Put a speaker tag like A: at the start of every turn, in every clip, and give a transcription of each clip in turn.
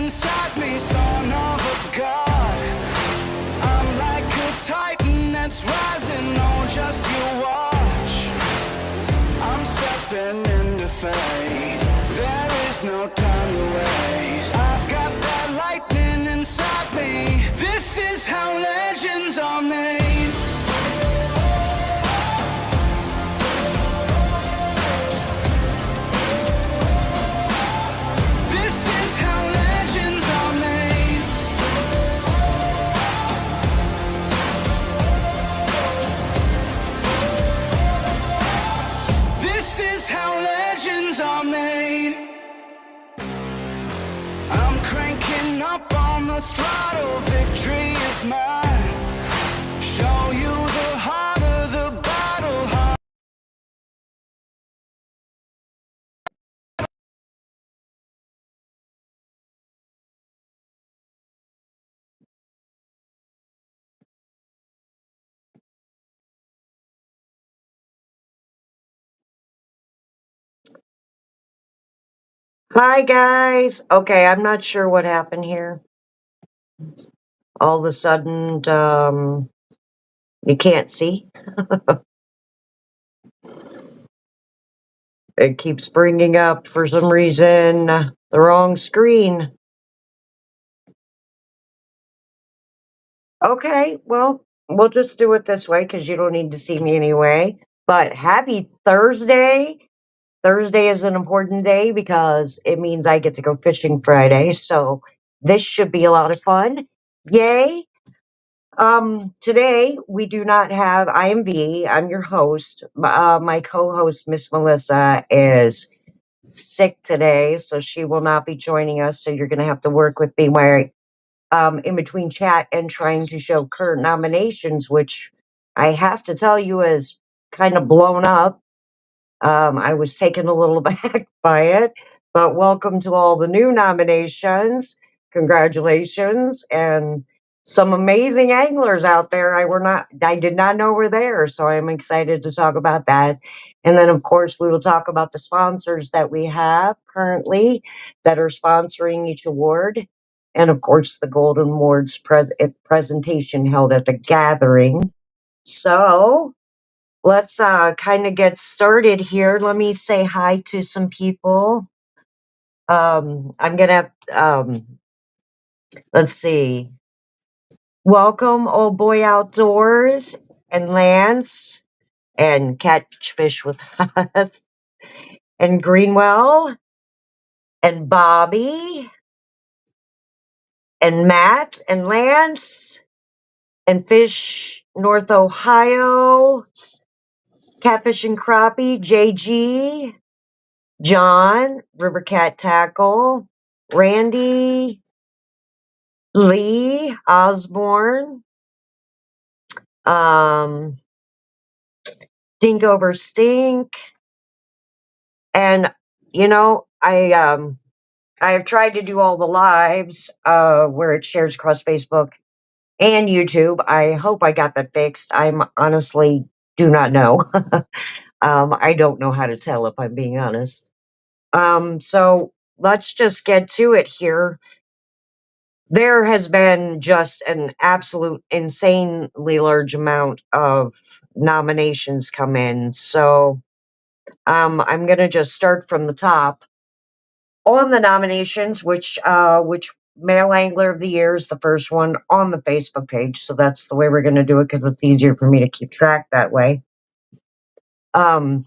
A: inside me, son of a god. I'm like a titan that's rising on just you watch. I'm stepping into fate. There is no time to waste. I've got that lightning inside me. This is how legends are made. This is how legends are made. This is how legends are made. I'm cranking up on the throttle, victory is mine. Show you the heart of the battle.
B: Hi guys. Okay, I'm not sure what happened here. All of a sudden, you can't see. It keeps bringing up, for some reason, the wrong screen. Okay, well, we'll just do it this way because you don't need to see me anyway. But happy Thursday. Thursday is an important day because it means I get to go fishing Friday. So this should be a lot of fun. Yay. Today we do not have IMV. I'm your host. My co-host, Miss Melissa, is sick today, so she will not be joining us. So you're going to have to work with me while in between chat and trying to show current nominations, which I have to tell you is kind of blown up. I was taken a little back by it, but welcome to all the new nominations. Congratulations. And some amazing anglers out there I did not know were there. So I'm excited to talk about that. And then of course we will talk about the sponsors that we have currently that are sponsoring each award. And of course the Golden Awards presentation held at the gathering. So let's kind of get started here. Let me say hi to some people. I'm gonna let's see. Welcome, Old Boy Outdoors and Lance and Catfish with us and Greenwell and Bobby and Matt and Lance and Fish North Ohio, Catfish and Crappie, JG, John, River Cat Tackle, Randy, Lee, Osborne, um, Dink Over Stink, and I have tried to do all the lives where it shares across Facebook and YouTube. I hope I got that fixed. I'm honestly do not know. I don't know how to tell if I'm being honest. So let's just get to it here. There has been just an absolute insanely large amount of nominations come in. So I'm gonna just start from the top. On the nominations, which Male Angler of the Year is the first one on the Facebook page. So that's the way we're gonna do it because it's easier for me to keep track that way. And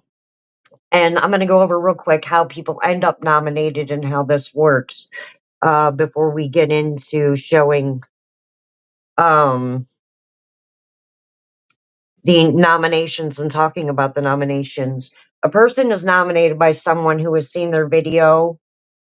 B: I'm gonna go over real quick how people end up nominated and how this works. Before we get into showing the nominations and talking about the nominations. A person is nominated by someone who has seen their video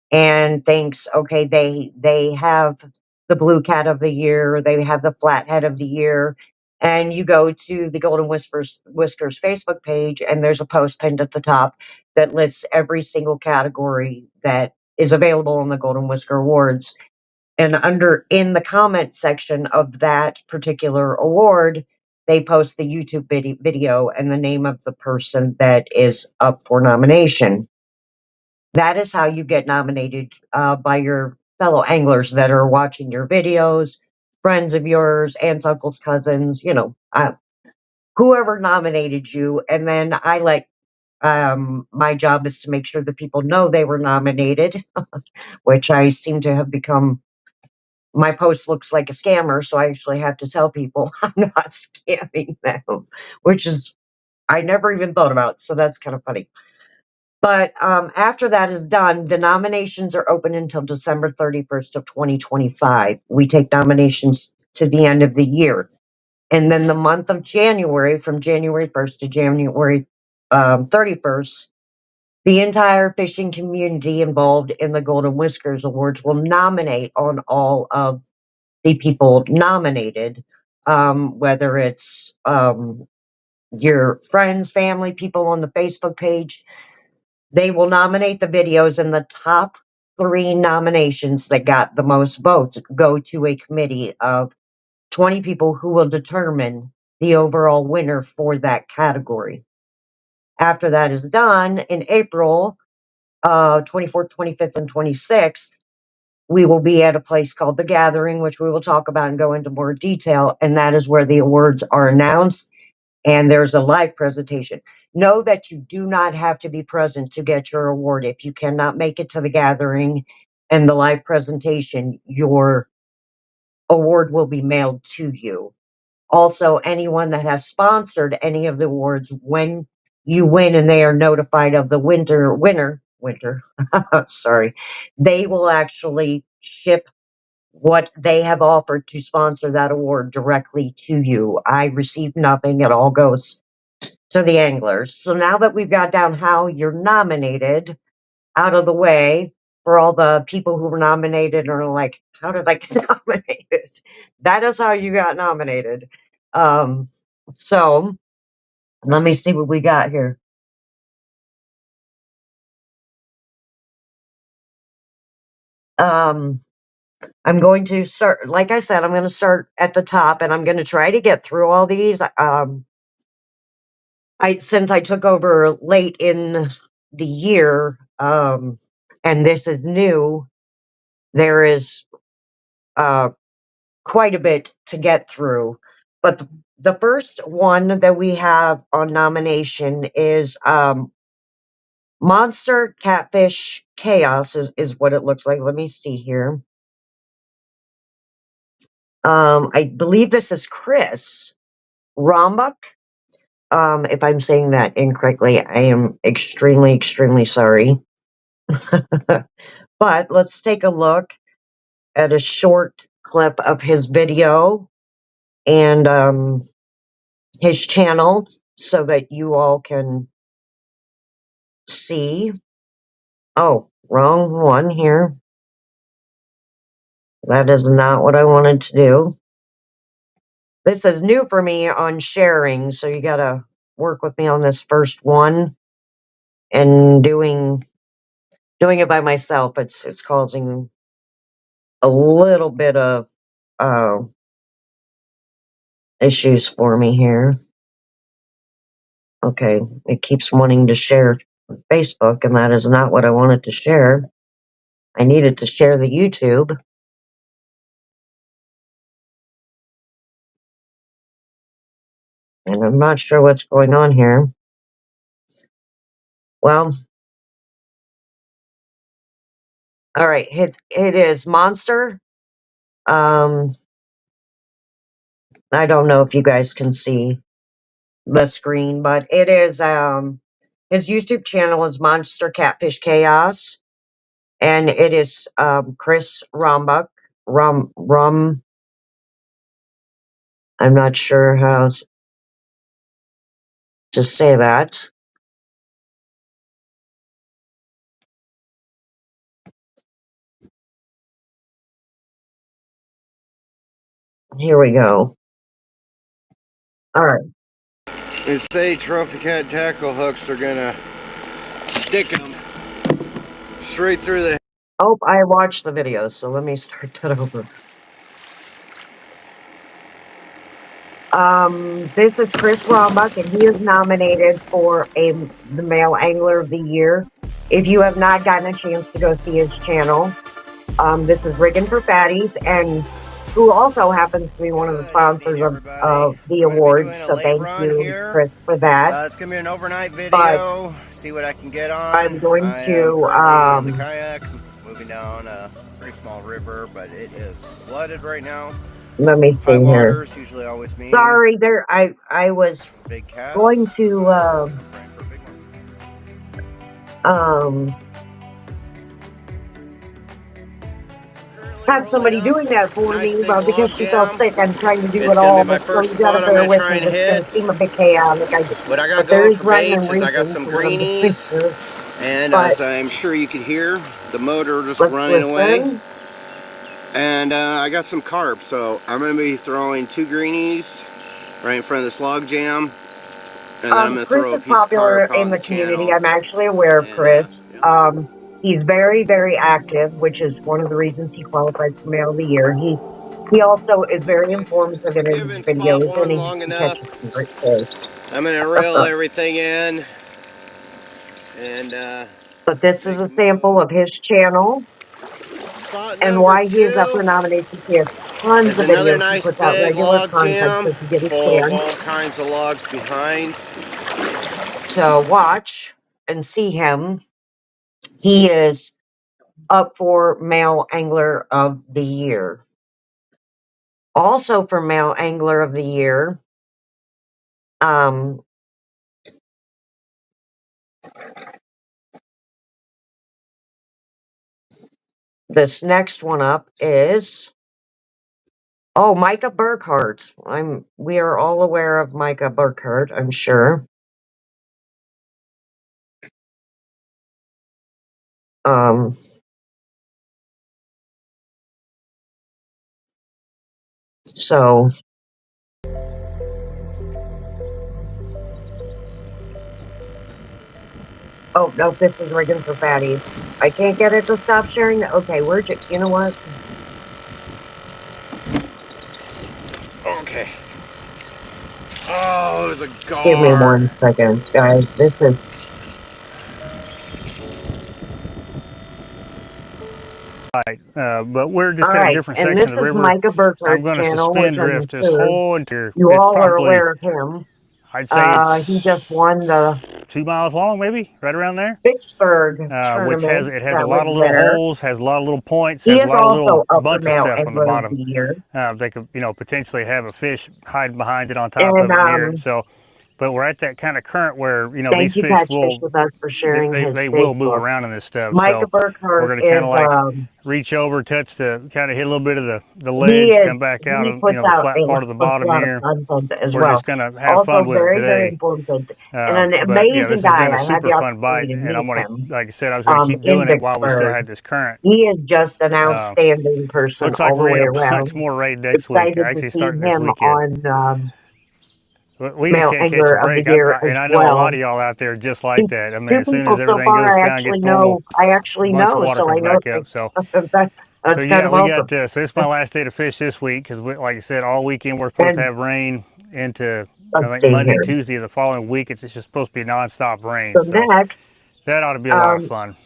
B: and thinks, okay, they have the blue cat of the year, they have the flathead of the year, and you go to the Golden Whiskers Facebook page, and there's a post pinned at the top that lists every single category that is available in the Golden Whisker Awards. And in the comment section of that particular award, they post the YouTube video and the name of the person that is up for nomination. That is how you get nominated by your fellow anglers that are watching your videos, friends of yours, aunts, uncles, cousins, whoever nominated you. And then my job is to make sure that people know they were nominated, which I seem to have become. My post looks like a scammer, so I actually have to tell people I'm not scamming them, which is I never even thought about. So that's kind of funny. But after that is done, the nominations are open until December 31st of 2025. We take nominations to the end of the year. And then the month of January, from January 1st to January 31st, the entire fishing community involved in the Golden Whiskers Awards will nominate on all of the people nominated, whether it's your friends, family, people on the Facebook page. They will nominate the videos, and the top 3 nominations that got the most votes go to a committee of 20 people who will determine the overall winner for that category. After that is done, in April 24th, 25th, and 26th, we will be at a place called The Gathering, which we will talk about and go into more detail. And that is where the awards are announced, and there's a live presentation. Know that you do not have to be present to get your award. If you cannot make it to the gathering and the live presentation, your award will be mailed to you. Also, anyone that has sponsored any of the awards, when you win and they are notified of the winner, sorry, they will actually ship what they have offered to sponsor that award directly to you. I receive nothing. It all goes to the anglers. So now that we've got down how you're nominated out of the way, for all the people who were nominated and are like, how did I get nominated? That is how you got nominated. Um, so let me see what we got here. Um, I'm going to start, like I said, I'm going to start at the top, and I'm going to try to get through all these. Since I took over late in the year, and this is new, there is uh, quite a bit to get through. But the first one that we have on nomination is Monster Catfish Chaos, is what it looks like. Let me see here. I believe this is Chris Rombach. If I'm saying that incorrectly, I am extremely, extremely sorry. But let's take a look at a short clip of his video and his channel so that you all can see. Oh, wrong one here. That is not what I wanted to do. This is new for me on sharing, so you gotta work with me on this first one. And doing it by myself, it's causing a little bit of uh, issues for me here. Okay, it keeps wanting to share Facebook, and that is not what I wanted to share. I needed to share the YouTube. And I'm not sure what's going on here. Well, all right, it is Monster. Um, I don't know if you guys can see the screen, but it is his YouTube channel is Monster Catfish Chaos, and it is Chris Rombach. I'm not sure how to say that. Here we go. All right.
C: They say trophy cat tackle hooks are gonna stick them straight through the.
B: Oh, I watched the video, so let me start that over. This is Chris Rombach, and he is nominated for the Male Angler of the Year. If you have not gotten a chance to go see his channel, This is Riggin for Fatties, and who also happens to be one of the
C: Good evening,
B: sponsors
C: everybody.
B: the
C: I'm going to be
B: awards.
C: doing a
B: So
C: late
B: thank
C: run
B: you,
C: here.
B: Chris, for that.
C: It's going to be an overnight
B: But
C: video. See what I can get
B: I'm
C: on.
B: going
C: I am
B: to
C: currently in the kayak, moving down a pretty small river, but it is flooded right now.
B: let me see
C: High
B: here.
C: waters usually always mean
B: Sorry, I was
C: big casts.
B: going
C: So
B: to
C: praying for a big one.
B: um
C: Currently
B: have
C: rolling
B: somebody
C: up
B: doing that
C: a
B: for
C: nice
B: me,
C: big
B: but because
C: log
B: she felt
C: jam.
B: sick, I'm trying to do
C: It's
B: it
C: going to
B: all.
C: be my
B: But so
C: first
B: you gotta
C: spot I'm
B: bear
C: going to
B: with
C: try
B: me.
C: and
B: This is gonna
C: hit.
B: seem a bit chaotic.
C: What I got
B: But there
C: going
B: is
C: for
B: rhyme
C: baits
B: and
C: is I got
B: reason
C: some
B: to one of the
C: greenies,
B: pictures.
C: and
B: But
C: as I'm sure you could hear, the motor just
B: let's
C: running away.
B: listen.
C: And I got some carp, so I'm going to be throwing 2 greenies right in front of this log jam, and then I'm going to
B: Chris
C: throw a
B: is
C: piece of
B: popular
C: carp out
B: in
C: in the
B: the community.
C: channel.
B: I'm actually aware of
C: And
B: Chris.
C: yeah.
B: He's very, very active, which is one of the reasons he qualified for Male of the Year. He also is very
C: Okay,
B: informative in his
C: given spot
B: videos, and
C: one
B: he
C: long
B: can
C: enough,
B: catch a favorite fish.
C: I'm going to reel everything in and
B: But this is
C: make
B: a
C: a
B: sample
C: move.
B: of his channel
C: Spot
B: and
C: number
B: why he is up
C: 2
B: for nominations. He has tons
C: is
B: of
C: another
B: videos. He
C: nice
B: puts out
C: big
B: regular
C: log
B: content, so
C: jam
B: if you get a
C: full of
B: chance
C: all kinds of logs behind.
B: to watch and see him, he is up for Male Angler of the Year. Also for Male Angler of the Year, um, this next one up is Micah Burkhardt. We are all aware of Micah Burkhardt, I'm sure. Um, so oh no, this is rigging for fatties. I can't get it to stop sharing. Okay, you know what?
C: Okay. Oh, the
B: Give me
C: gar.
B: 1 second, guys. This is
D: But we're
B: all
D: just in a
B: right,
D: different
B: and
D: section
B: this
D: of the
B: is
D: river.
B: Micah
D: I'm
B: Burkhardt's
D: going to
B: channel, which
D: suspend
B: I'm
D: drift this
B: sure
D: whole entire,
B: you
D: it's
B: all are
D: probably,
B: aware of him.
D: I'd say
B: He just
D: it's
B: won the
D: 2 miles long, maybe, right around there.
B: Vicksburg
D: Which has,
B: tournament
D: it has a
B: that was
D: lot of little
B: there.
D: holes, has a lot of little points,
B: He
D: has a
B: is
D: lot of little
B: also up for
D: bunch of
B: Male
D: stuff on the
B: Angler of
D: bottom.
B: the Year.
D: They could, potentially have a fish hiding behind it on top
B: And
D: of it near it. So, but we're at that kind of current where, these
B: thank you,
D: fish
B: Catch Fish
D: will,
B: with us, for sharing his
D: they will move
B: Facebook.
D: around in this stuff.
B: Micah
D: So we're
B: Burkhardt
D: going to kind
B: is
D: of like reach over, touch the, kind of hit a little bit of the
B: he
D: ledge,
B: is
D: come back out
B: he
D: of,
B: puts
D: the
B: out
D: flat part of the
B: a
D: bottom
B: lot of
D: here.
B: content as
D: We're
B: well.
D: just going to have
B: Also
D: fun with it
B: very, very
D: today.
B: informative and an
D: But yeah,
B: amazing
D: this has
B: guy.
D: been a
B: I had the
D: super fun
B: opportunity
D: bite,
B: to
D: and
B: meet
D: I'm going
B: him
D: to, like I said, I was going to keep
B: in
D: doing it while we still
B: Vicksburg.
D: had this current.
B: He is just an outstanding person
D: Looks like
B: all the
D: we're
B: way
D: getting a bunch
B: around.
D: more rain next week.
B: Excited to
D: Actually,
B: see
D: starting this
B: him
D: weekend.
B: on
D: We just
B: Male
D: can't catch
B: Angler
D: a
B: of the
D: break.
B: Year as
D: And I know a lot
B: well.
D: of y'all out there just like that. I mean,
B: Two
D: as soon as
B: people so
D: everything
B: far
D: goes
B: I
D: down,
B: actually
D: gets normal,
B: know. I
D: a
B: actually
D: bunch of
B: know,
D: water
B: so I
D: comes
B: know
D: back up. So,
B: that's kind
D: yeah,
B: of
D: we got
B: awesome.
D: this. So this is my last day to fish this week because, like I said, all weekend we're supposed to
B: And
D: have rain into, I
B: let's
D: think,
B: see
D: Monday,
B: here.
D: Tuesday of the following week. It's just supposed to be nonstop rain.
B: So
D: So
B: next,
D: that ought to be a lot of fun.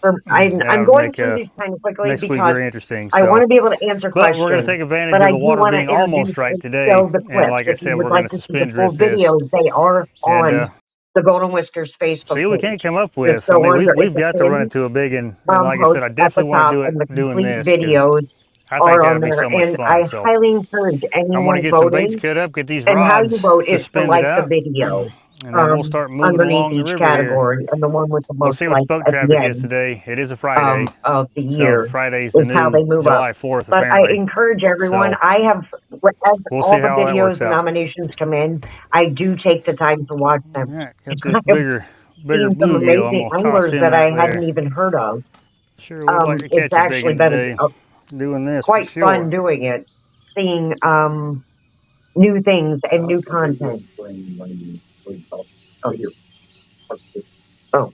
D: That
B: I'm
D: ought to
B: going
D: make
B: through these kind of quickly
D: next week
B: because
D: very interesting.
B: I want
D: So,
B: to be able to answer
D: but we're going to
B: questions,
D: take advantage
B: but
D: of
B: I
D: the
B: do
D: water
B: want
D: being
B: to introduce
D: almost right
B: and
D: today.
B: show the
D: And
B: clips.
D: like I
B: If you
D: said,
B: would
D: we're going
B: like
D: to
B: to see the
D: suspend
B: full
D: drift this
B: videos, they are
D: and
B: on the Golden Whiskers Facebook
D: see what we can't
B: page.
D: come up
B: Just
D: with. I
B: go
D: mean,
B: under, it's
D: we've
B: a
D: got to run
B: pinned
D: into a big and like I said,
B: post
D: I
B: at the
D: definitely want to
B: top,
D: do it
B: and the
D: doing
B: complete
D: this because
B: videos
D: I think
B: are
D: that'll
B: on
D: be
B: there.
D: so much
B: And
D: fun.
B: I
D: So
B: highly encourage
D: I'm going to
B: anyone
D: get some baits
B: voting.
D: cut up, get these
B: And how you
D: rods
B: vote is to
D: suspended
B: like the
D: out,
B: video
D: and then we'll start moving
B: underneath
D: along the
B: each
D: river here.
B: category, and the one with the
D: We'll
B: most
D: see what the
B: likes
D: boat
B: at the
D: traffic is
B: end
D: today. It is a Friday,
B: of the
D: so the
B: year
D: Friday's the
B: is how
D: new
B: they move up.
D: July 4th
B: But I
D: apparently.
B: encourage everyone.
D: So
B: As
D: we'll see
B: all the
D: how that
B: videos
D: works
B: and
D: out.
B: nominations come in, I do take the time to watch them.
D: All right, got
B: Because
D: this
B: I have
D: bigger
B: seen some
D: bluegill. I'm
B: amazing
D: gonna toss
B: anglers
D: him
B: that I
D: out
B: hadn't
D: there.
B: even heard of.
D: Sure would like to
B: It's
D: catch a big
B: actually
D: one
B: been
D: today. Doing this for
B: quite fun
D: sure.
B: doing it, seeing new things and new content. Oh,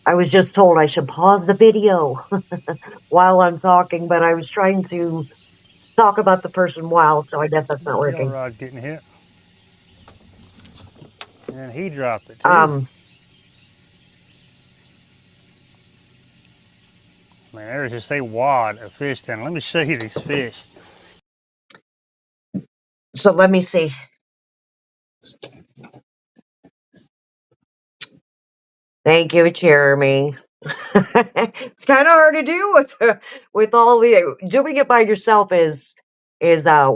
B: I was just told I should pause the video while I'm talking, but I was trying to talk about the person while, so I guess that's not
D: Tail
B: working.
D: rod's getting hit. And he dropped it too.
B: Um,
D: Man, there's just a wad of fish down. Let me show you these fish.
B: So let me see. Thank you, Jeremy. It's kind of hard to do with all the doing it by yourself is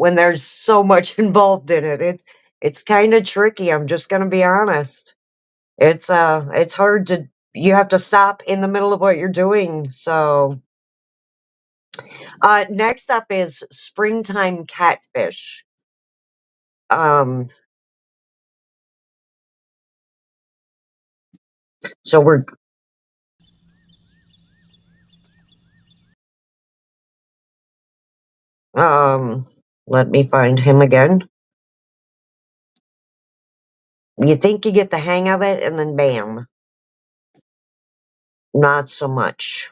B: when there's so much involved in it. It's kind of tricky. I'm just gonna be honest. It's hard to you have to stop in the middle of what you're doing. So next up is springtime catfish. Um, so we're let me find him again. You think you get the hang of it, and then bam, not so much.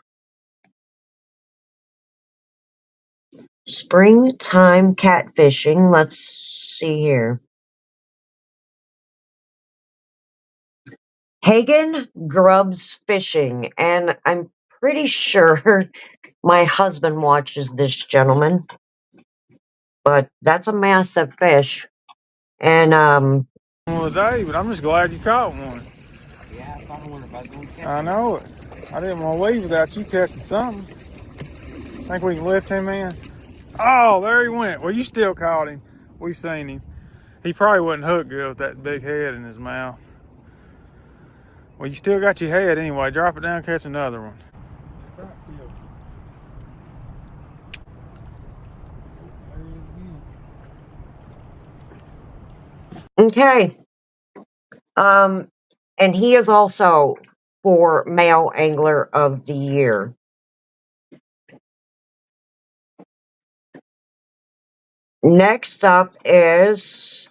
B: Springtime catfishing. Let's see here. Hagen Grubs Fishing, and I'm pretty sure my husband watches this gentleman, but that's a massive fish. And
E: Well, today, but I'm just glad you caught one. Yeah, I thought I wondered if I was going to catch I know it. I didn't want to leave without you catching something. Think we can lift him in? Oh, there he went. Well, you still caught him. We seen him. He probably wasn't hooked good with that big head in his mouth. Well, you still got your head anyway. Drop it down, catch another one.
B: okay. Um, and he is also for Male Angler of the Year. Next up is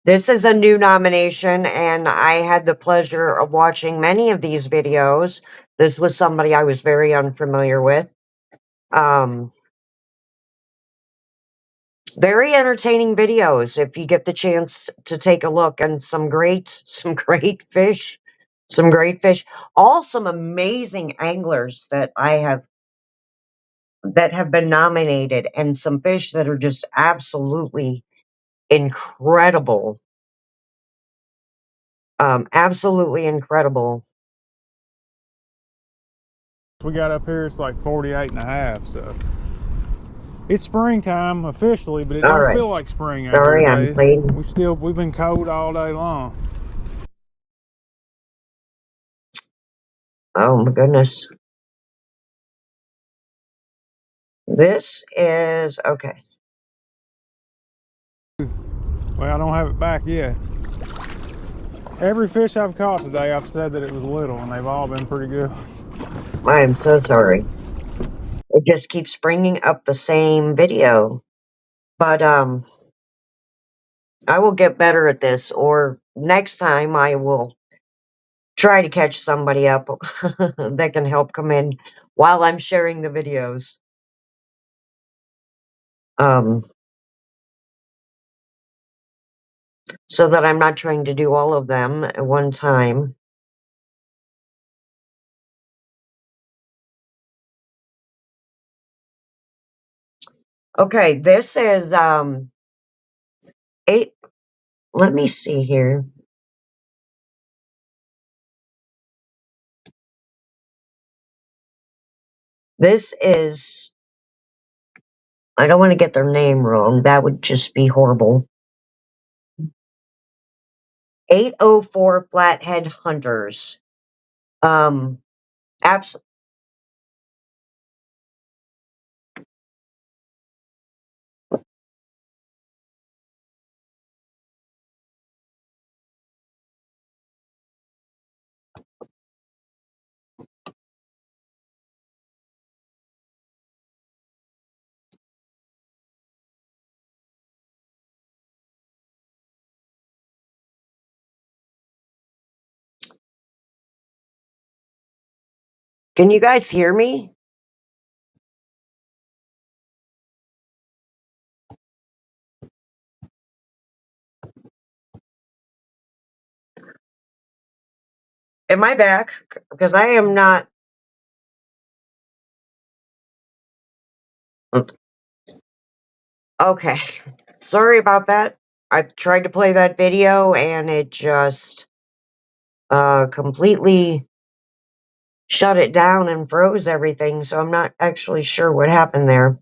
B: this is a new nomination, and I had the pleasure of watching many of these videos. This was somebody I was very unfamiliar with. Very entertaining videos if you get the chance to take a look, and some great fish. Some great fish. All some amazing anglers that have been nominated, and some fish that are just absolutely incredible. Absolutely incredible.
E: We got up here, it's like 48 and a half, so. It's springtime officially, but it
B: All
E: don't
B: right.
E: feel like spring out here
B: Sorry, I'm
E: today.
B: playing.
E: We've been cold all day long.
B: Oh my goodness. This is okay.
E: Well, I don't have it back yet. Every fish I've caught today, I've said that it was little, and they've all been pretty good.
B: I am so sorry. It just keeps bringing up the same video. But I will get better at this, or next time I will try to catch somebody up that can help come in while I'm sharing the videos. Um, so that I'm not trying to do all of them at one time. Okay, this is 8. Let me see here. This is, I don't want to get their name wrong. That would just be horrible. 804 Flathead Hunters. Abs- Can you guys hear me? Am I back? Because I am not. Okay. Sorry about that. I tried to play that video and it just completely shut it down and froze everything, so I'm not actually sure what happened there.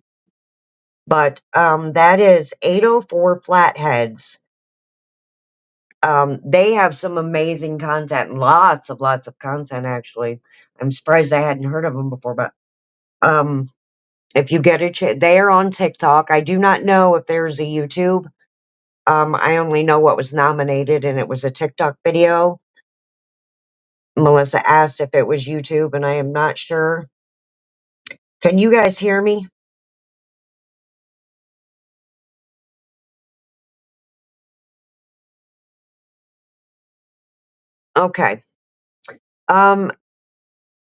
B: But that is 804 Flatheads. They have some amazing content, lots of content actually. I'm surprised I hadn't heard of them before, but if you get a chance, they are on TikTok. I do not know if there's a YouTube. I only know what was nominated, and it was a TikTok video. Melissa asked if it was YouTube, and I am not sure. Can you guys hear me? Okay. Um,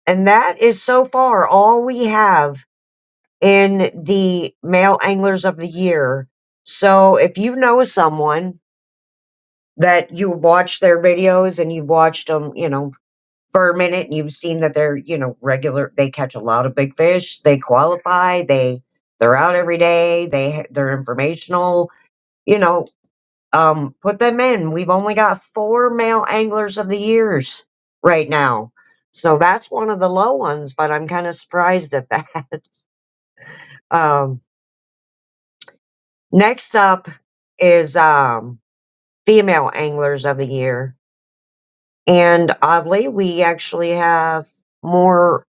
B: and that is so far all we have in the Male Anglers of the Year. So if you know someone that you've watched their videos and you've watched them, for a minute and you've seen that they're, regular, they catch a lot of big fish, they qualify, they're out every day, they're informational, you know, put them in. We've only got 4 Male Anglers of the Years right now. So that's one of the low ones, but I'm kind of surprised at that. um, Next up is Female Anglers of the Year. And oddly, we actually have more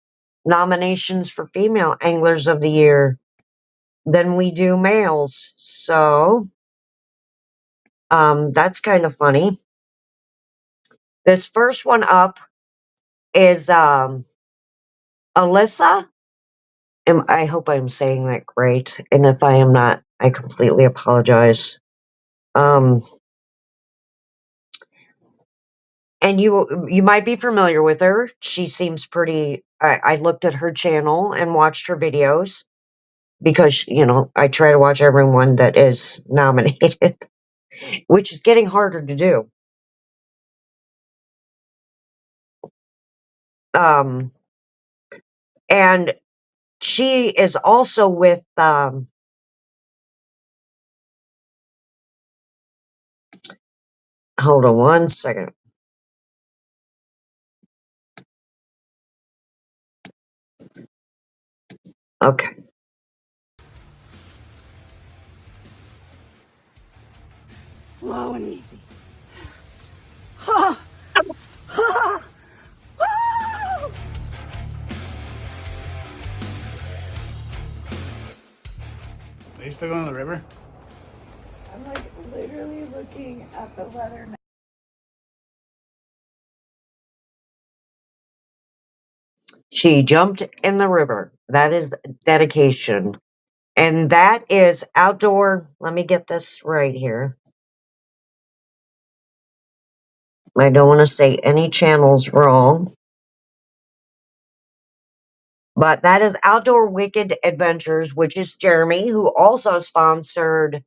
B: nominations for Female Anglers of the Year than we do males. So that's kind of funny. This first one up is Alyssa. I hope I'm saying that great. And if I am not, I completely apologize. And you might be familiar with her. She seems pretty. I looked at her channel and watched her videos because I try to watch everyone that is nominated, which is getting harder to do. And she is also with hold on one second. Okay.
F: Slow and easy.
D: Are you still going to the river?
F: I'm like literally looking at the weather now.
B: She jumped in the river. That is dedication. And that is outdoor. Let me get this right here. I don't want to say any channels wrong. But that is Outdoor Wicked Adventures, which is Jeremy, who also sponsored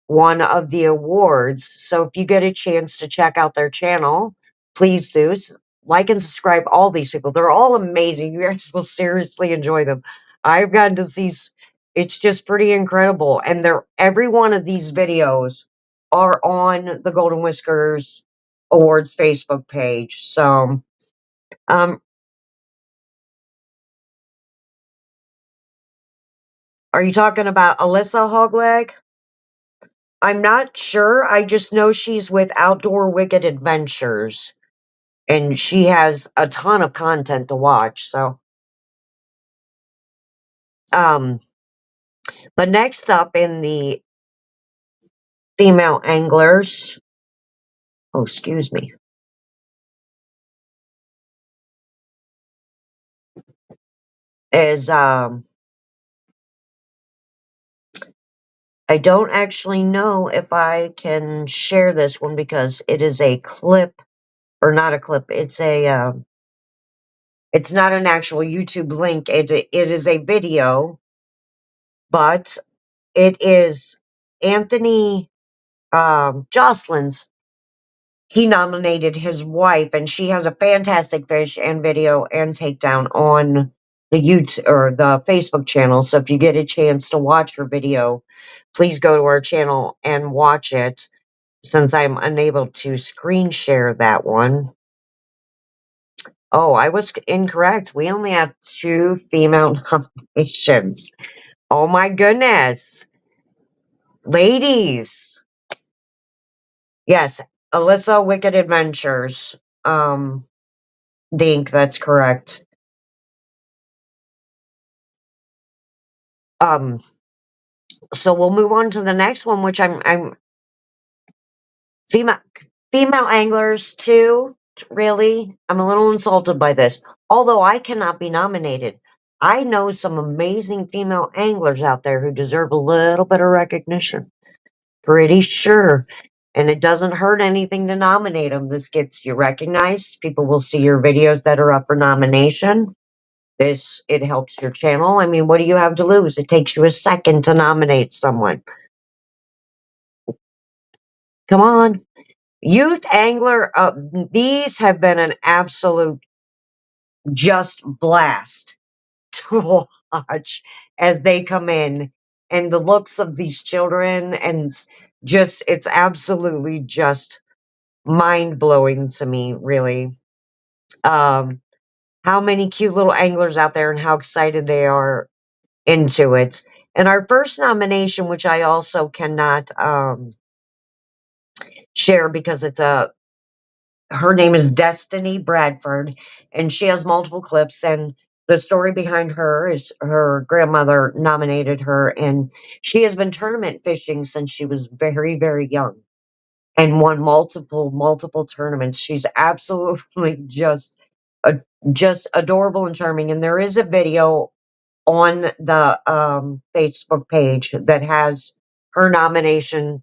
B: one of the awards. So if you get a chance to check out their channel, please do. Like and subscribe all these people. They're all amazing. You guys will seriously enjoy them. I've gotten to see, it's just pretty incredible. And every one of these videos are on the Golden Whiskers Awards Facebook page. So, are you talking about Alyssa Hogleg? I'm not sure. I just know she's with Outdoor Wicked Adventures. And she has a ton of content to watch. So, but next up in the female anglers, oh, excuse me, is, I don't actually know if I can share this one because it is a clip, or not a clip. It's it's not an actual YouTube link. It is a video, but it is Anthony Jocelyn's. He nominated his wife, and she has a fantastic fish and video and takedown on the YouTube or the Facebook channel. So if you get a chance to watch her video, please go to our channel and watch it, since I'm unable to screen share that one. Oh, I was incorrect. We only have 2 female nominations. Oh my goodness. Ladies. Yes, Alyssa Wicked Adventures. Dink, that's correct. Um, so we'll move on to the next one, which I'm female female anglers too. Really, I'm a little insulted by this. Although I cannot be nominated, I know some amazing female anglers out there who deserve a little bit of recognition. Pretty sure. And it doesn't hurt anything to nominate them. This gets you recognized. People will see your videos that are up for nomination. It helps your channel. I mean, what do you have to lose? It takes you a second to nominate someone. Come on. Youth Angler, these have been an absolute just blast to watch as they come in, and the looks of these children, and it's absolutely just mind blowing to me, really. How many cute little anglers out there and how excited they are into it. And our first nomination, which I also cannot share because her name is Destiny Bradford, and she has multiple clips. And the story behind her is her grandmother nominated her, and she has been tournament fishing since she was very, very young and won multiple tournaments. She's absolutely just adorable and charming. And there is a video on the Facebook page that has her nomination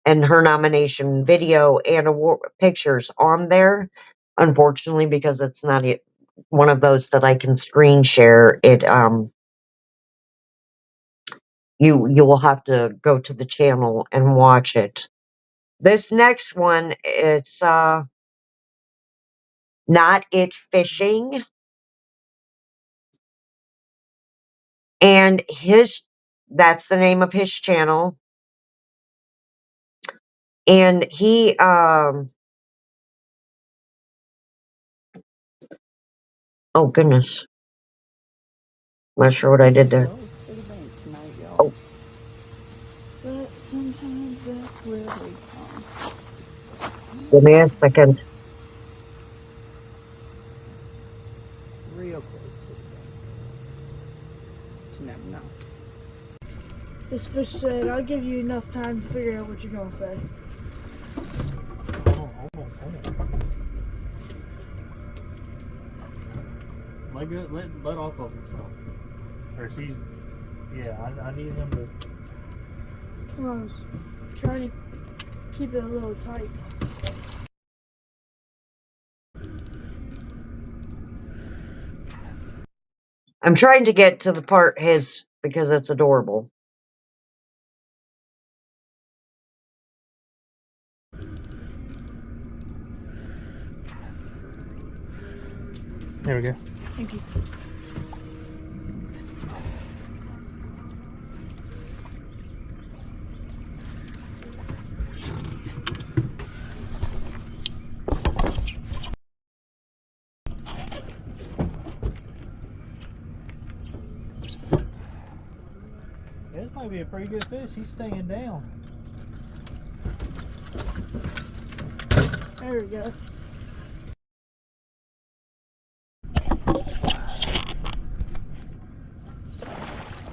B: and her nomination video and award pictures on there. Unfortunately, because it's not one of those that I can screen share, you will have to go to the channel and watch it. This next one, it's Not It Fishing, and that's the name of his channel. And he oh goodness, not sure what I did there. Oh,
F: But sometimes that's where they come.
B: give me a second.
F: Real close to the bank. You never know. This fish said, I'll give you enough time to figure out what you're going to say.
E: Hold on. Let off of himself. Or she's, yeah, I need him to.
F: Well, I was trying to keep it a little tight.
B: I'm trying to get to the part because it's adorable.
E: There we go.
F: Thank you.
E: This might be a pretty good fish. He's staying down.
F: There we go.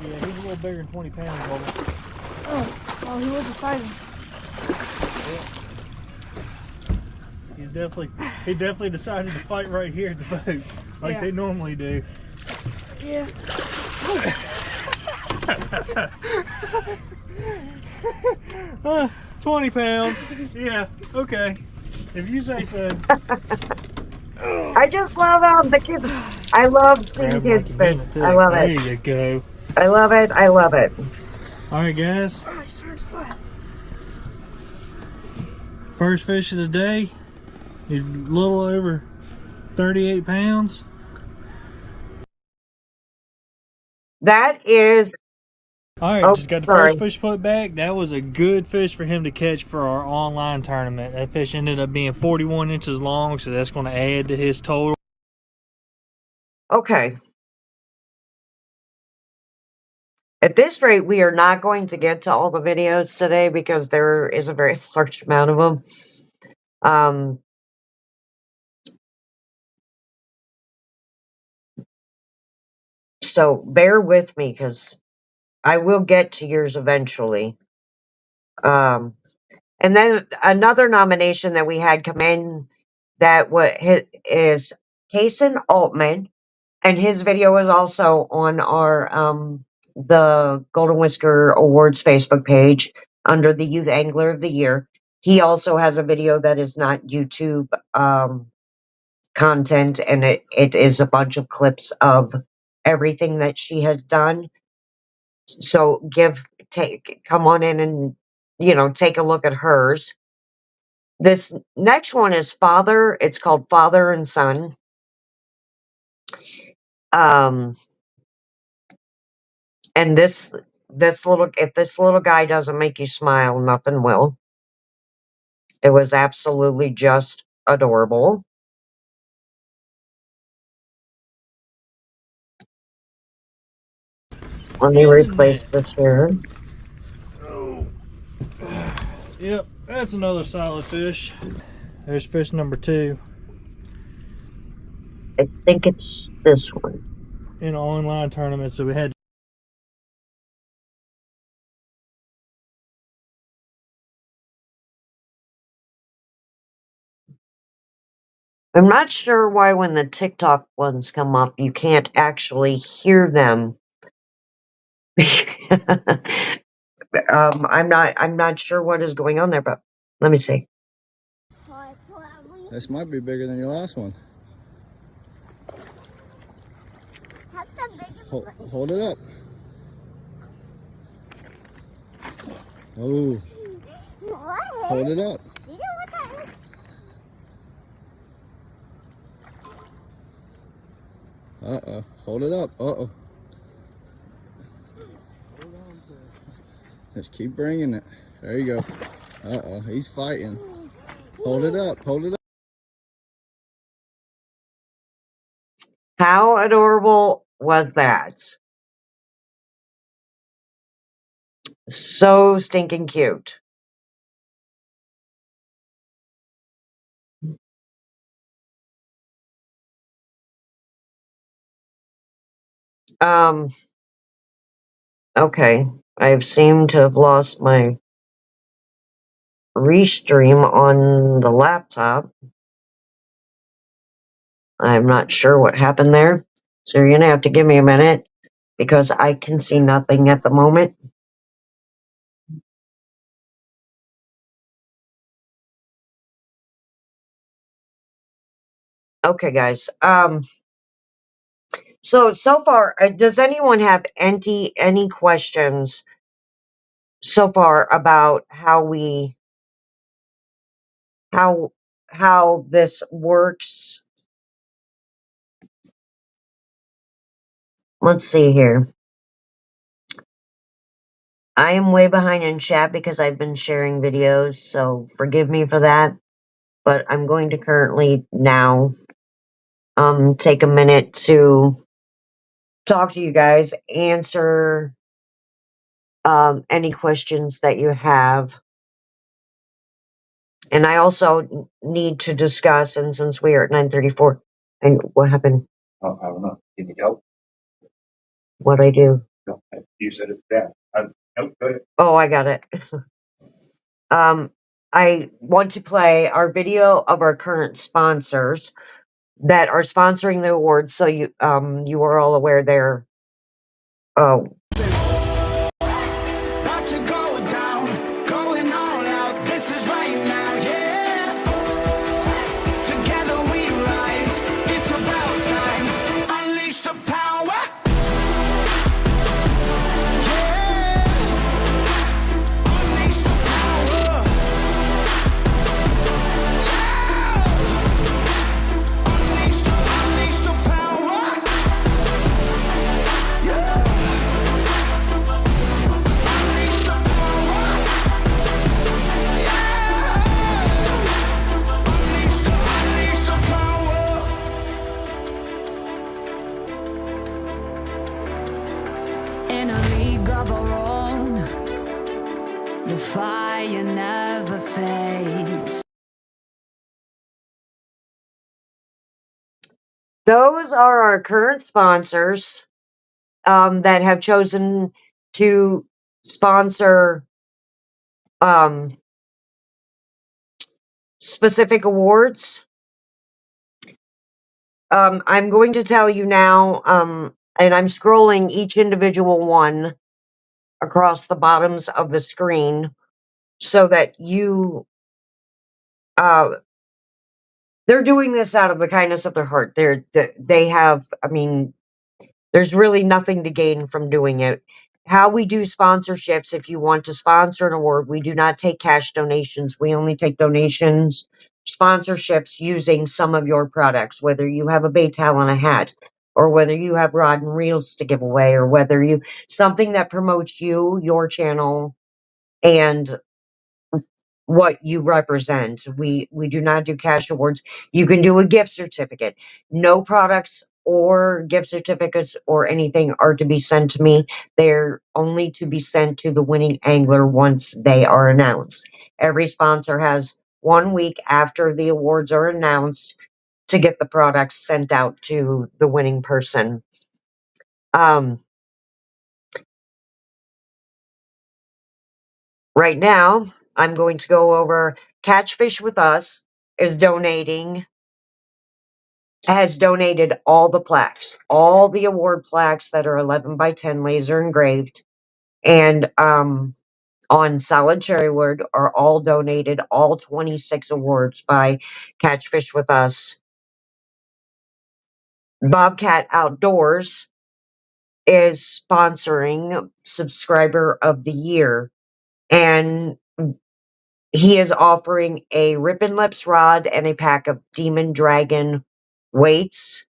E: Yeah, he's a little bigger than 20 pounds, Bubba.
F: Oh, well, he wasn't fighting.
E: He definitely decided to fight right here at the boat, like they normally do.
F: Yeah.
E: 20 pounds. Yeah, okay. If you say so.
B: I just love the kids. I love seeing kids fish. I love it.
E: There you go.
B: I love it. I love it.
E: All right, guys.
F: All right, start to slap.
E: First fish of the day. He's a little over 38 pounds.
B: That is.
E: All right,
B: Oh,
E: just got the
B: sorry.
E: first fish put back. That was a good fish for him to catch for our online tournament. That fish ended up being 41 inches long, so that's going to add to his total.
B: Okay. At this rate, we are not going to get to all the videos today because there is a very large amount of them. So bear with me because I will get to yours eventually. And then another nomination that we had come in that is Kason Altman, and his video is also on our the Golden Whisker Awards Facebook page under the Youth Angler of the Year. He also has a video that is not YouTube content, and it is a bunch of clips of everything that she has done. So come on in and take a look at hers. This next one is Father. It's called Father and Son. Um, and if this little guy doesn't make you smile, nothing will. It was absolutely just adorable. Let me
E: In the
B: replace
E: net.
B: this here.
E: Oh. Yep, that's another solid fish. There's fish number 2
B: I think it's this one.
E: in an online tournament, so we had.
B: I'm not sure why when the TikTok ones come up, you can't actually hear them. I'm not sure what is going on there, but let me see.
C: This might be bigger than your last one. Hold it up. Oh. Hold it up. Uh-oh. Hold it up. Uh-oh. Just keep bringing it. There you go. Uh-oh. He's fighting. Hold it up. Hold it up.
B: How adorable was that? So stinking cute. Um, okay. I seem to have lost my restream on the laptop. I'm not sure what happened there. So you're going to have to give me a minute because I can see nothing at the moment. Okay, guys. So far, does anyone have any questions so far about how this works? Let's see here. I am way behind in chat because I've been sharing videos, so forgive me for that. But I'm going to currently now take a minute to talk to you guys, answer any questions that you have. And I also need to discuss, and since we are at 9:34, and what happened?
G: I don't know. You need help?
B: What I do?
G: No, you said it's bad. Nope, go ahead.
B: Oh, I got it. I want to play our video of our current sponsors that are sponsoring the awards, so you are all aware they're
A: About to go down, going all out. This is right now, yeah. Together we rise. It's about time. Unleash the power. Yeah. Unleash the power. Yeah. Unleash the power. Yeah.
B: Those are our current sponsors that have chosen to sponsor um, specific awards. I'm going to tell you now, and I'm scrolling each individual one across the bottoms of the screen so that you, uh, they're doing this out of the kindness of their heart. They have, I mean, there's really nothing to gain from doing it. How we do sponsorships, if you want to sponsor an award, we do not take cash donations. We only take donations, sponsorships using some of your products, whether you have a bay towel and a hat, or whether you have rod and reels to give away, or whether you, something that promotes you, your channel, and what you represent. We do not do cash awards. You can do a gift certificate. No products or gift certificates or anything are to be sent to me. They're only to be sent to the winning angler once they are announced. Every sponsor has 1 week after the awards are announced to get the products sent out to the winning person. Um, right now, I'm going to go over Catchfish with Us is donating has donated all the plaques, all the award plaques that are 11 by 10 laser engraved and on solid cherry wood are all donated, all 26 awards by Catchfish with Us. Bobcat Outdoors is sponsoring Subscriber of the Year, and he is offering a Rippin' Lips rod and a pack of Demon Dragon weights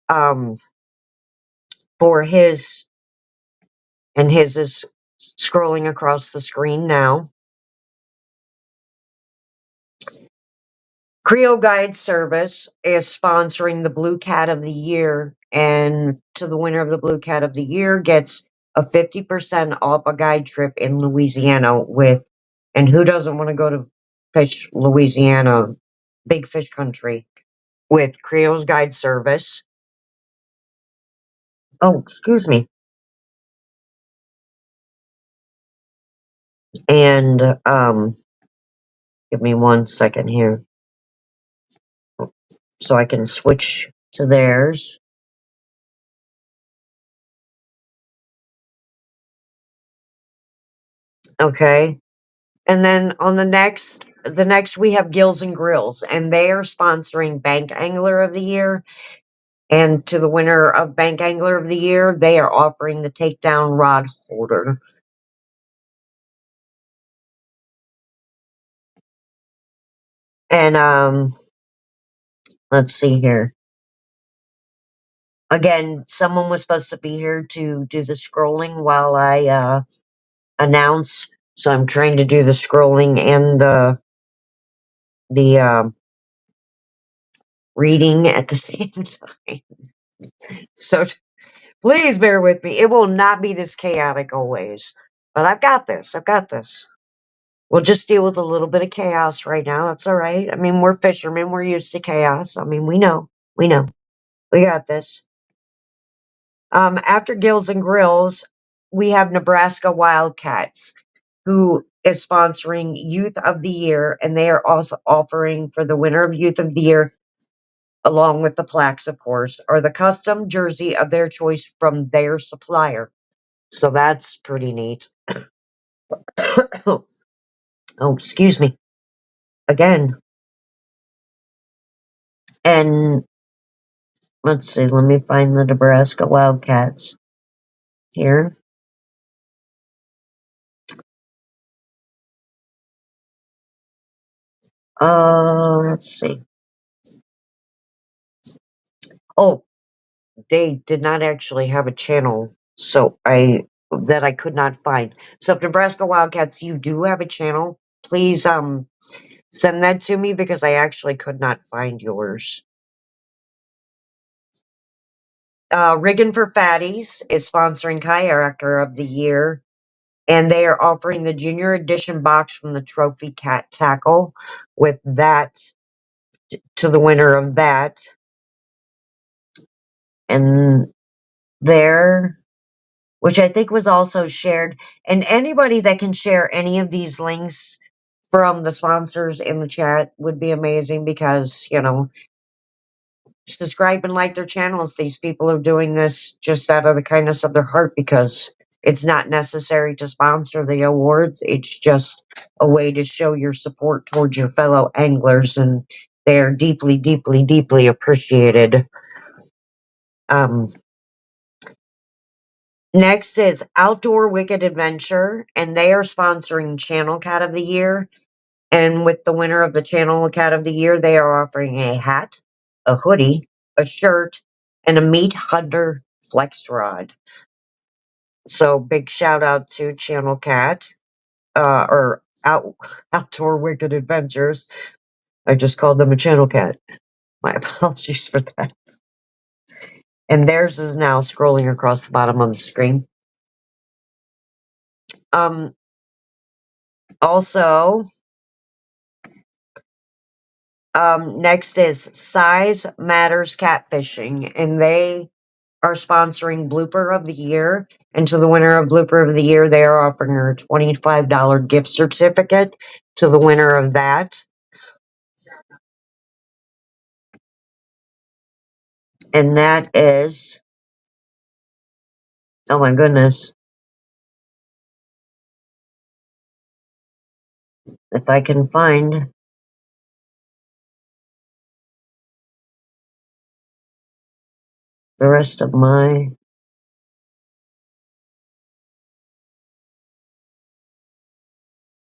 B: um, for his, and his is scrolling across the screen now. Creole Guide Service is sponsoring the Blue Cat of the Year, and to the winner of the Blue Cat of the Year gets a 50% off a guide trip in Louisiana with, and who doesn't want to go to fish Louisiana, big fish country, with Creole's Guide Service. Oh, excuse me. And give me 1 second here so I can switch to theirs. Okay. And then on the next we have Gills and Grills, and they are sponsoring Bank Angler of the Year. And to the winner of Bank Angler of the Year, they are offering the Takedown Rod Holder. And let's see here. Again, someone was supposed to be here to do the scrolling while I announce. So I'm trying to do the scrolling and the reading at the same time. So please bear with me. It will not be this chaotic always. But I've got this. I've got this. We'll just deal with a little bit of chaos right now. That's all right. I mean, we're fishermen. We're used to chaos. I mean, we know. We know. We got this. After Gills and Grills, we have Nebraska Wildcats, who is sponsoring Youth of the Year, and they are also offering for the winner of Youth of the Year, along with the plaques, of course, are the custom jersey of their choice from their supplier. So that's pretty neat. Oh, excuse me. Again. And let's see, let me find the Nebraska Wildcats here. Let's see. Oh, they did not actually have a channel, so I could not find. So if Nebraska Wildcats, you do have a channel, please send that to me because I actually could not find yours. Riggin' for Fatties is sponsoring Kayaker of the Year, and they are offering the Junior Edition box from the Trophy Cat Tackle with that to the winner of that. and there, which I think was also shared. And anybody that can share any of these links from the sponsors in the chat would be amazing because, subscribe and like their channels. These people are doing this just out of the kindness of their heart because it's not necessary to sponsor the awards. It's just a way to show your support towards your fellow anglers, and they're deeply, deeply, deeply appreciated. Next is Outdoor Wicked Adventure, and they are sponsoring Channel Cat of the Year. And with the winner of the Channel Cat of the Year, they are offering a hat, a hoodie, a shirt, and a Meat Hunter Flex Rod. So big shout out to Channel Cat, or Outdoor Wicked Adventures. I just called them a Channel Cat. My apologies for that. And theirs is now scrolling across the bottom of the screen. Also, next is Size Matters Catfishing, and they are sponsoring Blooper of the Year. And to the winner of Blooper of the Year, they are offering her a $25 gift certificate to the winner of that. And that is, oh my goodness, if I can find the rest of my,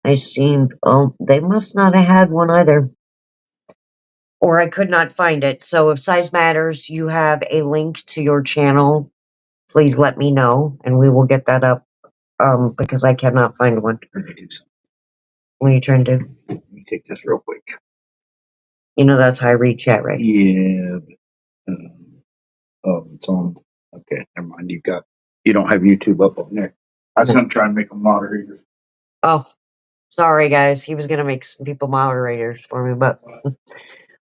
B: they must not have had one either. Or I could not find it. So if Size Matters, you have a link to your channel, please let me know and we will get that up. Because I cannot find one. What are you trying to do?
G: Let me take this real quick.
B: That's how I read chat, right?
G: Yeah. Oh, it's on. Okay, never mind. You don't have YouTube up on there. I was gonna try and make them moderators.
B: Oh, sorry guys. He was gonna make some people moderators for me, but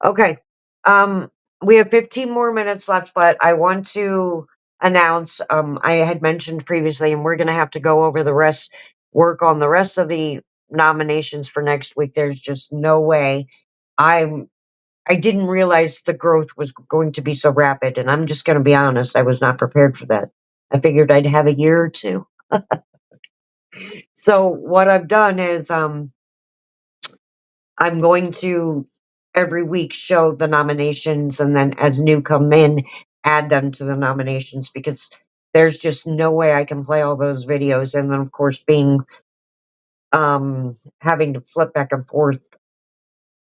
B: okay. We have 15 more minutes left, but I want to announce, I had mentioned previously, and we're gonna have to go over work on the rest of the nominations for next week. There's just no way. I didn't realize the growth was going to be so rapid, and I'm just going to be honest, I was not prepared for that. I figured I'd have a year or two. So what I've done is I'm going to every week show the nominations, and then as new come in, add them to the nominations, because there's just no way I can play all those videos, and then of course being having to flip back and forth.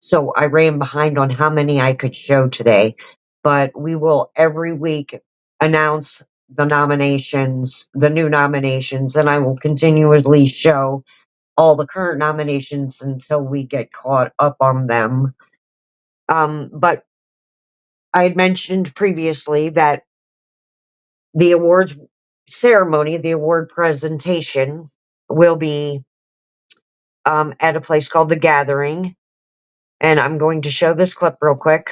B: So I ran behind on how many I could show today, but we will every week announce the nominations, the new nominations, and I will continuously show all the current nominations until we get caught up on them. But I had mentioned previously that the awards ceremony, the award presentation, will be at a place called The Gathering. And I'm going to show this clip real quick.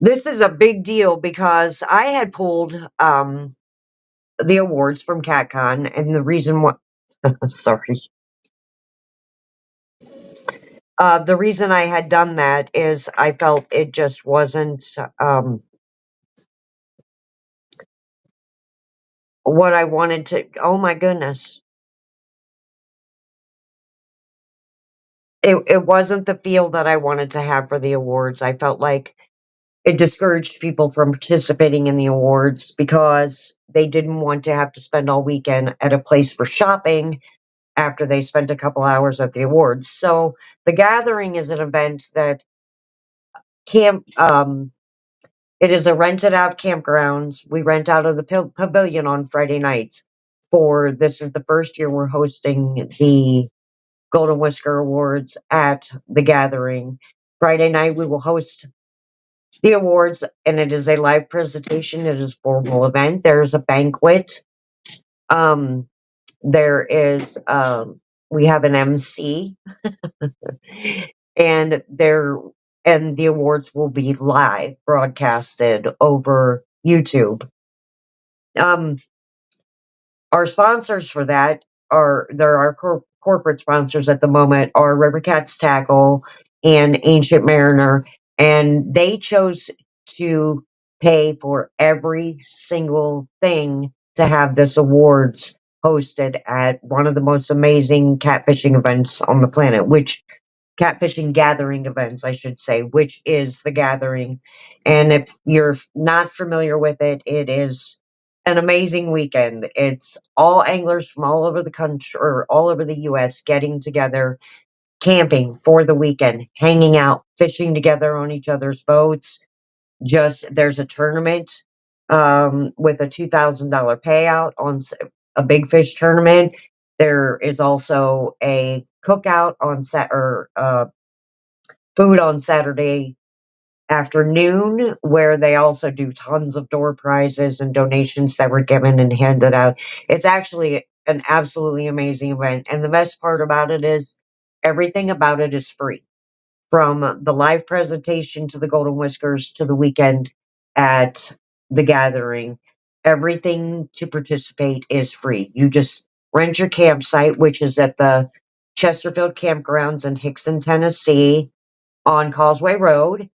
B: This is a big deal because I had pulled the awards from CatCon, and the reason why, sorry, the reason I had done that is I felt it just wasn't what I wanted to. Oh my goodness, it wasn't the feel that I wanted to have for the awards. I felt like it discouraged people from participating in the awards because they didn't want to have to spend all weekend at a place for shopping after they spent a couple hours at the awards. So the Gathering is an event that it is a rented out campground. We rent out of the pavilion on Friday nights. This is the first year we're hosting the Golden Whisker Awards at the Gathering. Friday night, we will host the awards, and it is a live presentation. It is a formal event. There's a banquet. Um, there is, we have an MC, and the awards will be live broadcasted over YouTube. Um, Our sponsors for that there are corporate sponsors at the moment are River Cats Tackle and Ancient Mariner, and they chose to pay for every single thing to have this awards hosted at one of the most amazing catfishing events on the planet, which catfishing gathering events, I should say, which is the gathering. And if you're not familiar with it, it is an amazing weekend. It's all anglers from all over the country or all over the US getting together, camping for the weekend, hanging out, fishing together on each other's boats. There's a tournament with a $2,000 payout on a big fish tournament. There is also a cookout on food on Saturday afternoon, where they also do tons of door prizes and donations that were given and handed out. It's actually an absolutely amazing event. And the best part about it is everything about it is free. From the live presentation to the Golden Whiskers to the weekend at the gathering, everything to participate is free. You just rent your campsite, which is at the Chesterfield Campgrounds in Hickson, Tennessee on Causeway Road.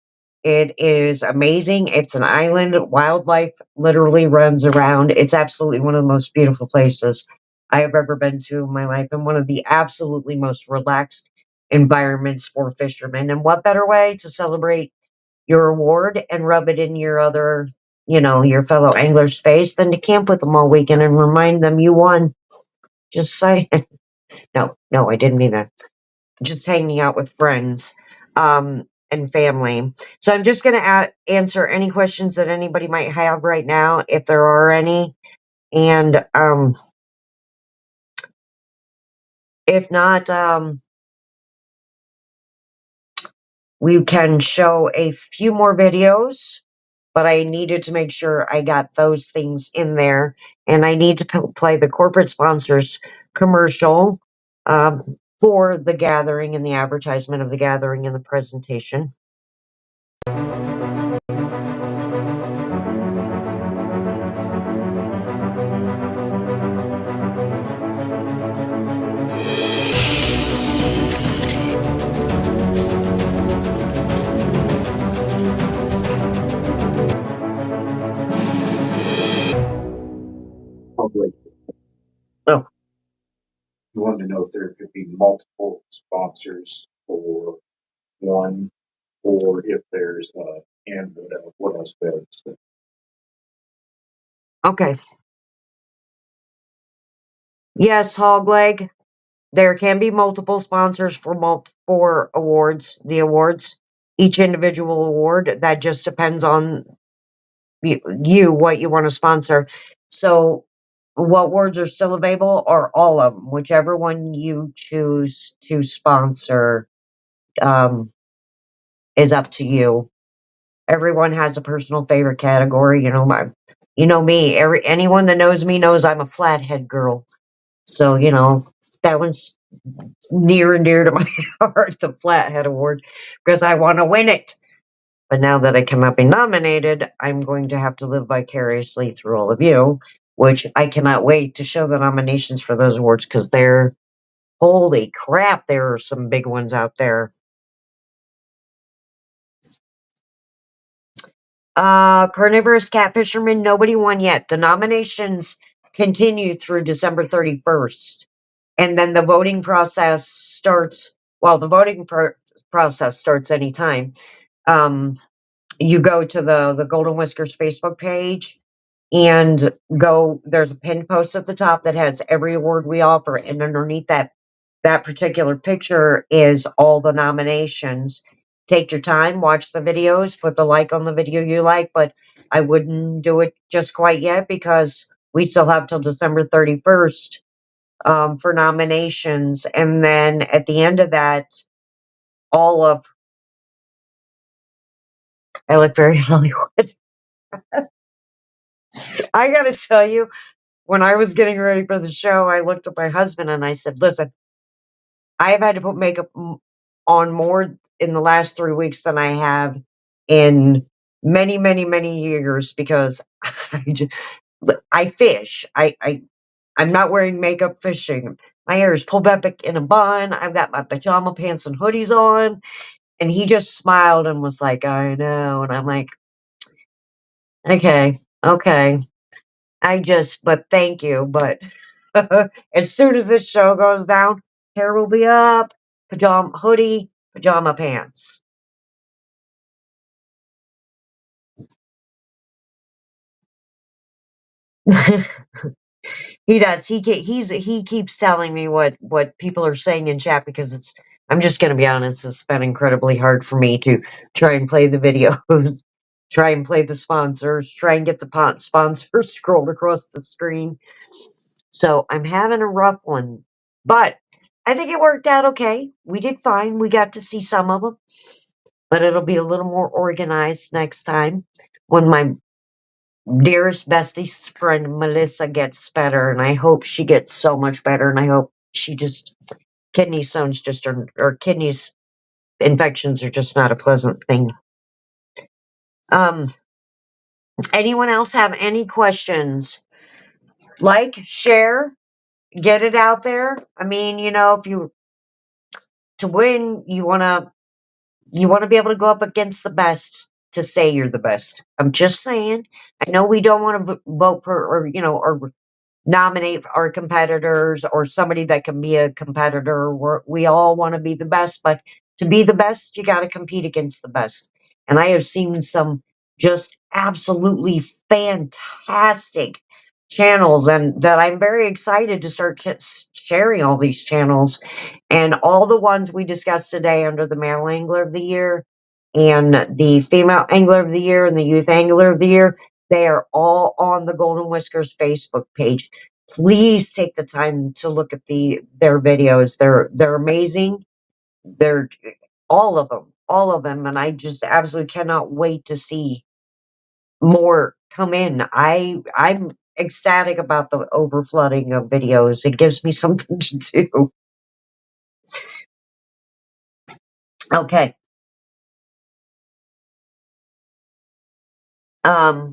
B: It is amazing. It's an island. Wildlife literally runs around. It's absolutely one of the most beautiful places I have ever been to in my life, and one of the absolutely most relaxed environments for fishermen. And what better way to celebrate your award and rub it in your fellow angler's face than to camp with them all weekend and remind them you won. Just saying. No, I didn't mean that. Just hanging out with friends and family. So I'm just going to answer any questions that anybody might have right now, if there are any. And if not, we can show a few more videos. But I needed to make sure I got those things in there. And I need to play the corporate sponsors commercial for the gathering and the advertisement of the gathering and the presentation.
G: Public.
B: Oh.
G: You wanted to know if there could be multiple sponsors for one, or if there's and what else better.
B: Okay. Yes, Hogleg. There can be multiple sponsors for awards. The awards, each individual award, that just depends on what you want to sponsor. So, what awards are still available are all of them. Whichever one you choose to sponsor um, is up to you. Everyone has a personal favorite category. You know me. Anyone that knows me knows I'm a flathead girl. So that one's near and dear to my heart, the Flathead Award, because I want to win it. But now that I cannot be nominated, I'm going to have to live vicariously through all of you, which I cannot wait to show the nominations for those awards, because holy crap, there are some big ones out there. Carnivorous Catfisherman, nobody won yet. The nominations continue through December 31st. And then the voting process starts, the voting process starts anytime. You go to the Golden Whiskers Facebook page and there's a pinned post at the top that has every award we offer. And underneath that particular picture is all the nominations. Take your time, watch the videos, put the like on the video you like, but I wouldn't do it just quite yet because we still have till December 31st for nominations. And then at the end of that, all of, I look very Hollywood. I gotta tell you, when I was getting ready for the show, I looked at my husband and I said, listen, I have had to put makeup on more in the last 3 weeks than I have in many, many, many years because I fish. I'm not wearing makeup fishing. My hair is pulled back in a bun. I've got my pajama pants and hoodies on. And he just smiled and was like, I know. And I'm like, okay, okay. But thank you. But as soon as this show goes down, hair will be up, hoodie, pajama pants. He does. He keeps telling me what people are saying in chat because I'm just going to be honest. It's been incredibly hard for me to try and play the videos, try and play the sponsors, try and get the sponsors scrolled across the screen. So I'm having a rough one, but I think it worked out okay. We did fine. We got to see some of them, but it'll be a little more organized next time when my dearest bestest friend Melissa gets better, and I hope she gets so much better, and I hope she just kidney stones just are, or kidneys infections are just not a pleasant thing. Um, anyone else have any questions? Like, share, get it out there. I mean, if you to win, you want to be able to go up against the best to say you're the best. I'm just saying. I know we don't want to vote for or nominate our competitors or somebody that can be a competitor. We all want to be the best, but to be the best, you got to compete against the best. And I have seen some just absolutely fantastic channels, and that I'm very excited to start sharing all these channels and all the ones we discussed today under the Male Angler of the Year and the Female Angler of the Year and the Youth Angler of the Year. They are all on the Golden Whiskers Facebook page. Please take the time to look at their videos. They're amazing. They're all of them, and I just absolutely cannot wait to see more come in. I'm ecstatic about the overflooding of videos. It gives me something to do. Okay. Um.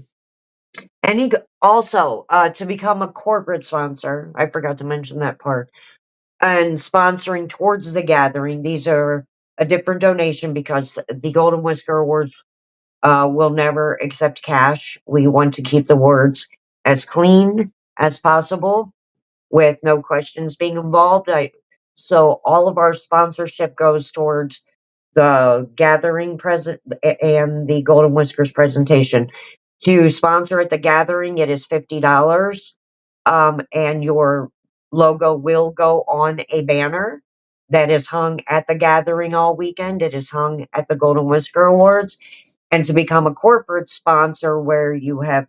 B: Also to become a corporate sponsor. I forgot to mention that part. And sponsoring towards the gathering. These are a different donation because the Golden Whisker Awards will never accept cash. We want to keep the words as clean as possible with no questions being involved. So all of our sponsorship goes towards the gathering present and the Golden Whiskers presentation. To sponsor at the gathering, it is $50. And your logo will go on a banner that is hung at the gathering all weekend. It is hung at the Golden Whisker Awards. And to become a corporate sponsor where you have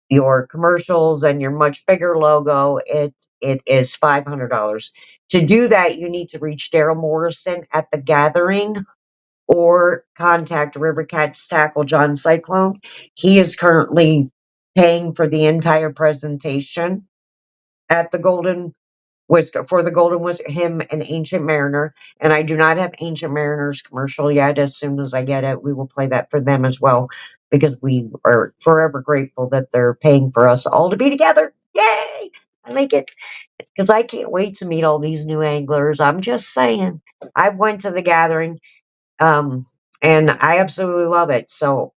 B: your commercials and your much bigger logo, it is $500. To do that, you need to reach Daryl Morrison at the gathering or contact Rivercats Tackle John Cyclone. He is currently paying for the entire presentation at the Golden Whisker for the Golden Whisker, him and Ancient Mariner. And I do not have Ancient Mariner's commercial yet. As soon as I get it, we will play that for them as well because we are forever grateful that they're paying for us all to be together. Yay! I like it because I can't wait to meet all these new anglers. I'm just saying. I went to the gathering, um, and I absolutely love it. So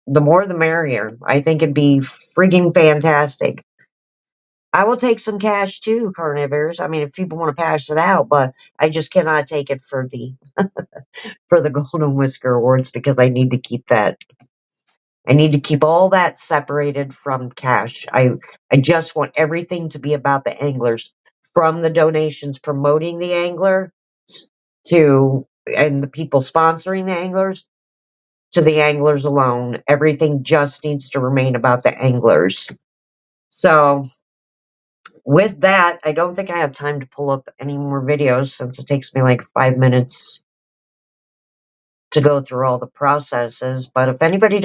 B: the more the merrier. I think it'd be freaking fantastic. I will take some cash too, carnivores. I mean, if people want to pass it out, but I just cannot take it for the for the Golden Whisker Awards because I need to keep that. I need to keep all that separated from cash. I just want everything to be about the anglers, from the donations promoting the angler to and the people sponsoring the anglers to the anglers alone. Everything just needs to remain about the anglers. So with that, I don't think I have time to pull up any more videos since it takes me like 5 minutes to go through all the processes. But if anybody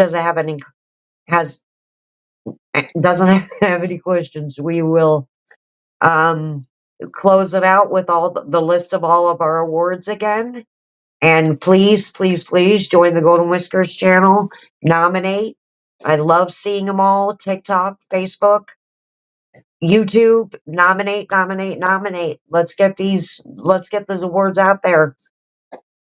B: has doesn't have any questions, we will um close it out with all the list of all of our awards again. And please, please, please join the Golden Whiskers channel. Nominate. I love seeing them all. TikTok, Facebook, YouTube. Nominate, nominate, nominate. Let's get those awards out there.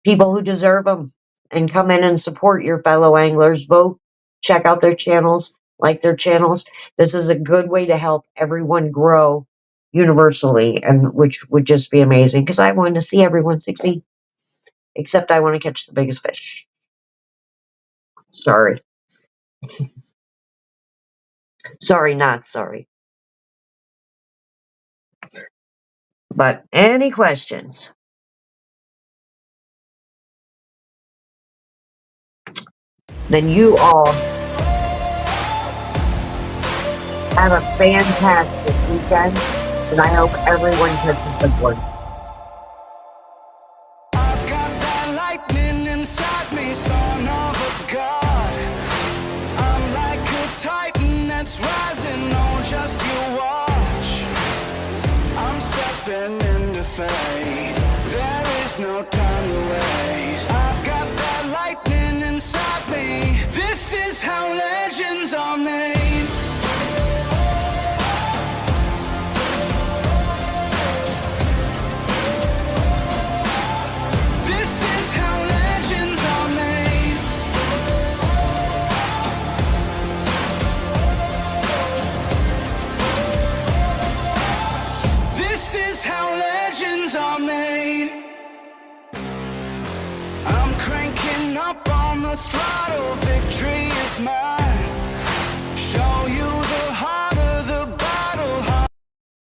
B: People who deserve them, and come in and support your fellow anglers. Vote, check out their channels, like their channels. This is a good way to help everyone grow universally, and which would just be amazing because I want to see everyone succeed. Except I want to catch the biggest fish. Sorry. Sorry, not sorry. But any questions? Then you all have a fantastic weekend, and I hope everyone catches the one.
A: I've got that lightning inside me, son of a god. I'm like a titan that's rising, oh, just you watch. I'm stepping into fate, there is no time to waste. I've got that lightning inside me, this is how legends are made. This is how legends are made. This is how legends are made. I'm cranking up on the throttle, victory is mine.